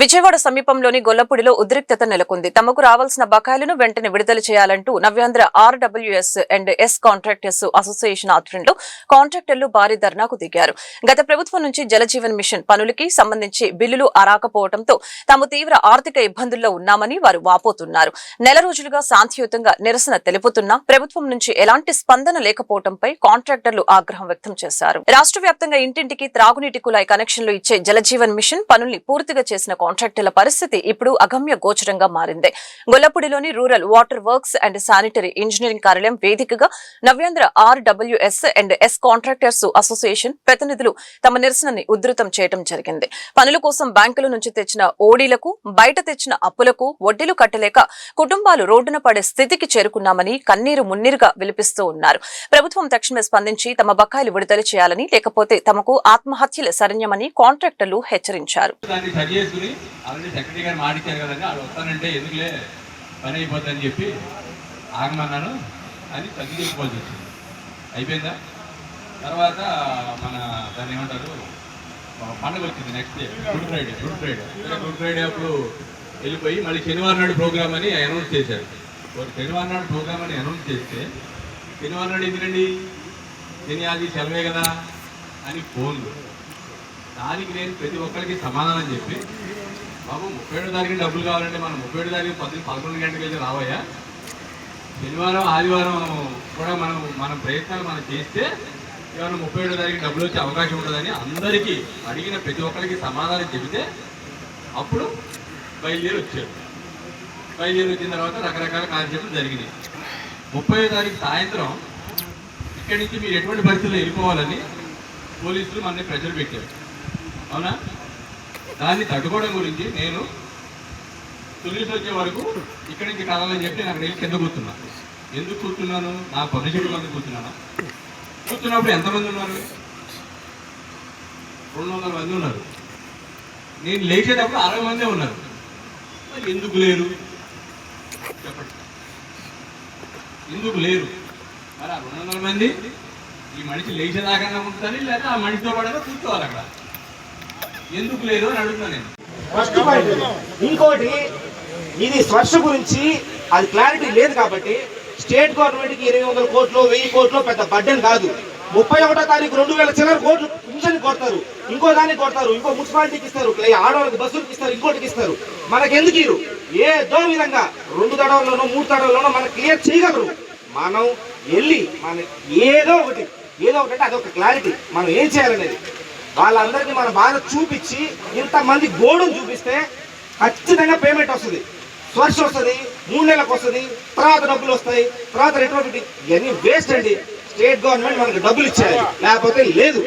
విజయవాడ సమీపంలోని గొల్లపూడిలో ఉద్రిక్తత నెలకొంది. తమకు రావాల్సిన బకాయిలను వెంటనే విడుదల చేయాలంటూ Navyandhra RWS and S contractors association ఆధ్వర్యంలో కాంట్రాక్టర్లు భారీ ధర్నాకు దిగారు. గత ప్రభుత్వం నుంచి జలజీవన్ మిషన్ పనులకి సంబంధించి బిల్లులు రాకపోవడంతో తాము తీవ్ర ఆర్థిక ఇబ్బందుల్లో ఉన్నామని వారు వాపోతున్నారు. నెల రోజులుగా శాంతియుతంగా నిరసన తెలుపుతున్నా ప్రభుత్వం నుంచి ఎలాంటి స్పందన లేకపోవడంపై కాంట్రాక్టర్లు ఆగ్రహం వ్యక్తం చేశారు. రాష్ట్ర వ్యాప్తంగా ఇంటింటికి త్రాగునీటి కుళాయి కనెక్షన్లు ఇచ్చే జలజీవన్ మిషన్ పనుల్ని పూర్తిగా చేసిన కాంట్రాక్టర్ల పరిస్థితి ఇప్పుడు అగమ్య గోచరంగా మారింది. గొల్లపూడిలోని rural water works and sanitary engineering కార్యాలయం వేదికగా Navyandhra RWS and S contractors association ప్రతినిధులు తమ నిరసనని ఉధృతం చేయడం జరిగింది. పనుల కోసం బ్యాంకుల నుంచి తెచ్చిన ఓడీలకు బయట తెచ్చిన అప్పులకు వడ్డీలు కట్టలేక కుటుంబాలు రోడ్డున పడే స్థితికి చేరుకున్నామని కన్నీరు మున్నీరుగా విలిపిస్తూ ఉన్నారు. ప్రభుత్వం తక్షణమే స్పందించి తమ బకాయిలు విడుదల చేయాలని, లేకపోతే తమకు ఆత్మహత్యల శరణ్యమని కాంట్రాక్టర్లు హెచ్చరించారు. ఆల్రెడీ సెక్రటరీ గారు మాటిచ్చారు కదండి, వాళ్ళు వస్తానంటే ఎందుకులే పని అయిపోతుందని చెప్పి ఆగమన్నాను అని తగ్గి చెప్పుకోవాల్సి వచ్చింది. అయిపోయిందా? తర్వాత మన దాన్ని ఏమంటారు, పండుగ వచ్చింది. నెక్స్ట్ డే గుడ్ ఫ్రైడే అప్పుడు వెళ్ళిపోయి మళ్ళీ శనివారం నాడు ప్రోగ్రామ్ అని అనౌన్స్ చేశారు. శనివారం నాడు ప్రోగ్రామ్ అని అనౌన్స్ చేస్తే శనివారం నాడు ఎందుకండి, శని అది సెలవే కదా అని ఫోన్లు. దానికి నేను ప్రతి ఒక్కరికి సమాధానం చెప్పి, బాబు 37వ తారీఖు డబ్బులు కావాలంటే మనం 37వ తారీఖు 11 గంటలకు వెళ్ళి రావయ్యా, శనివారం ఆదివారం కూడా మనం ప్రయత్నాలు మనం చేస్తే ఏమైనా 37వ తారీఖు డబ్బులు వచ్చే అవకాశం ఉంటుందని అందరికీ అడిగిన ప్రతి ఒక్కరికి సమాధానం చెబితే అప్పుడు బయలుదేరి వచ్చారు. బయలుదేరి వచ్చిన తర్వాత రకరకాల కార్యక్రమాలు జరిగినాయి. 30వ తారీఖు సాయంత్రం ఇక్కడి నుంచి మీరు ఎటువంటి పరిస్థితుల్లో వెళ్ళిపోవాలని పోలీసులు మనని ప్రెషర్ పెట్టారు. అవునా? దాన్ని తట్టుకోవడం గురించి నేను సొల్యూషన్ వచ్చే వరకు ఇక్కడి నుంచి కావాలని చెప్పి నాకు వెళ్ళి కింద కూర్చున్నా. ఎందుకు కూర్చున్నాను? నా పనిషెడ్ మంది కూర్చున్నాను. కూర్చున్నప్పుడు ఎంతమంది ఉన్నారు? 200 మంది ఉన్నారు. నేను లేచేటప్పుడు 60 మందే ఉన్నారు. మరి ఎందుకు లేరు చెప్పండి? ఎందుకు లేరు? మరి ఆ 200 మంది ఈ మనిషి లేచేదాకా ఉంటుంది, లేదా ఆ మనిషితో పాటుగా కూర్చోవాలి అక్కడ. ఎందుకు లేదు అని అడుగుతున్నా నేను. First point. ఇంకోటి, ఇది స్పర్శ గురించి అది క్లారిటీ లేదు కాబట్టి స్టేట్ గవర్నమెంట్కి 800 కోట్లు 1000 కోట్లు పెద్ద బడ్డెన్ కాదు. 31వ తారీఖు 2000 చిల్లర కోట్లు పింఛన్ కొడతారు, ఇంకో దానికి కొడతారు, ఇంకో మున్సిపాలిటీకి ఇస్తారు, ఆడవాళ్ళకి బస్సులకి ఇస్తారు, ఇంకోటికి ఇస్తారు. మనకెందుకు ఇరు? ఏదో విధంగా 2 తడవల్లోనో 3 తడవల్లోనో మనకు క్లియర్ చేయగలరు. మనం వెళ్ళి మన ఏదో ఒకటి అంటే అదొక క్లారిటీ, మనం ఏం చేయాలనేది వాళ్ళందరికీ మన బాధ చూపించి ఇంతమంది గోడును చూపిస్తే ఖచ్చితంగా పేమెంట్ వస్తుంది, స్పర్శ వస్తుంది, 3 నెలలకు వస్తుంది, తర్వాత డబ్బులు వస్తాయి, తర్వాత రెట్రోఫిట్. ఇవన్నీ వేస్ట్ అండి. స్టేట్ గవర్నమెంట్ మనకు డబ్బులు ఇచ్చేయాలి, లేకపోతే లేదు.